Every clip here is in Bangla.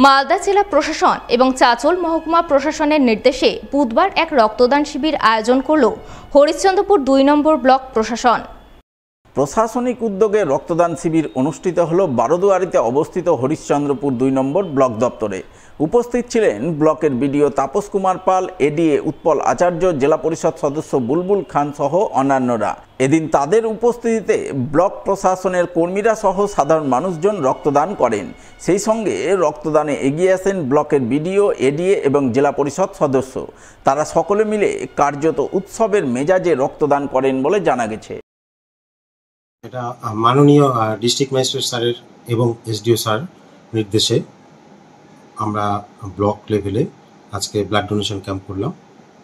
মালদা জেলা প্রশাসন এবং চাঁচল মহকুমা প্রশাসনের নির্দেশে বুধবার এক রক্তদান শিবির আয়োজন করল হরিশ্চন্দ্রপুর 2 নম্বর ব্লক প্রশাসন। প্রশাসনিক উদ্যোগে রক্তদান শিবির অনুষ্ঠিত হল বারোদুয়ারিতে অবস্থিত হরিশ্চন্দ্রপুর 2 নম্বর ব্লক দপ্তরে। উপস্থিত ছিলেন ব্লকের বিডিও তাপস কুমার পাল, এডিএ উৎপল আচার্য, জেলা পরিষদ সদস্য বুলবুল খান সহ অন্যান্যরা। এদিন তাদের উপস্থিতিতে ব্লক প্রশাসনের কর্মীরা সহ সাধারণ মানুষজন রক্তদান করেন। সেই সঙ্গে রক্তদানে এগিয়ে আসেন ব্লকের বিডিও, এডিএ এবং জেলা পরিষদ সদস্য। তারা সকলে মিলে কার্যত উৎসবের মেজাজে রক্তদান করেন বলে জানা গেছে। এটা মাননীয় ডিস্ট্রিক্ট ম্যাজিস্ট্রেট স্যারের এবং এসডিও স্যার নির্দেশে আমরা ব্লক লেভেলে আজকে ব্লাড ডোনেশন ক্যাম্প করলাম।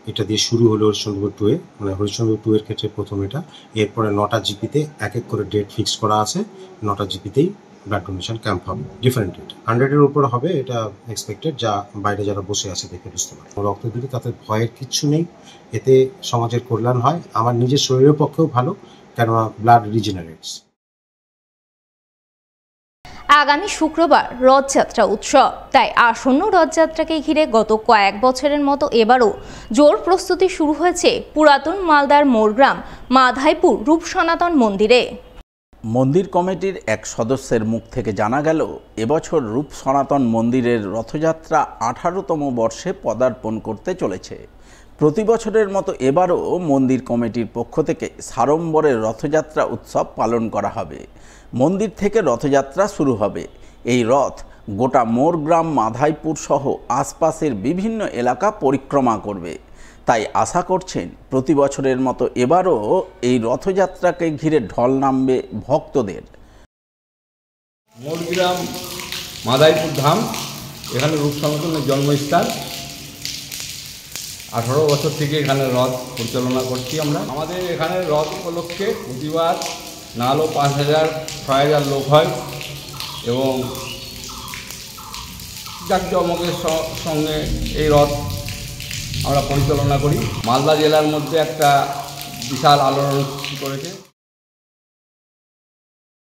এটা দিয়ে শুরু হলো হরিশ্চন্দ্রপুর 2-এ, মানে হরিশ্চন্দ্রপুর 2-এর ক্ষেত্রে প্রথম এটা। এরপরে 9টা জিপিতে এক এক করে ডেট ফিক্স করা আছে। 9টা জিপিতেই ব্লাড ডোনেশন ক্যাম্প হবে, ডিফারেন্ট ডেট। 100-এর উপর হবে এটা এক্সপেক্টেড, যা বাইরে যারা বসে আছে দেখে বুঝতে পারে। রক্ত দিলে তাতে ভয়ের কিচ্ছু নেই, এতে সমাজের কল্যাণ হয়, আমার নিজের শরীরের পক্ষেও ভালো, কেননা ব্লাড রিজেনারেটস। আগামী শুক্রবার রথযাত্রা উৎসব, তাই আসন্ন রথযাত্রাকে ঘিরে গত কয়েক বছরের মতো এবারও জোর প্রস্তুতি শুরু হয়েছে পুরাতন মালদার মোরগ্রাম মাধাইপুর রূপ সনাতন মন্দিরে। মন্দির কমিটির এক সদস্যের মুখ থেকে জানা গেল, এবছর রূপ সনাতন মন্দিরের রথযাত্রা 18তম বর্ষে পদার্পণ করতে চলেছে। প্রতি বছরের মতো এবারও মন্দির কমিটির পক্ষ থেকে সাড়ম্বরের রথযাত্রা উৎসব পালন করা হবে। মন্দির থেকে রথযাত্রা শুরু হবে। এই রথ গোটা মোরগ্রাম মাধাইপুর সহ আশপাশের বিভিন্ন এলাকা পরিক্রমা করবে। তাই আশা করছেন প্রতি বছরের মতো এবারও এই রথযাত্রাকে ঘিরে ঢল নামবে ভক্তদের। মোরগ্রাম মাধাইপুর ধাম, এখানে রূপ সনাতনের জন্মস্থান। 18 বছর থেকে এখানে রথ পরিচালনা করছি আমরা। আমাদের এখানে রথ উপলক্ষে প্রতিবার না হলেও 5000-6000 লোক হয় এবং জাঁকজমকের সঙ্গে এই রথ আমরা পরিচালনা করি। মালদা জেলার মধ্যে একটা বিশাল আলোড়ন সৃষ্টি করেছে।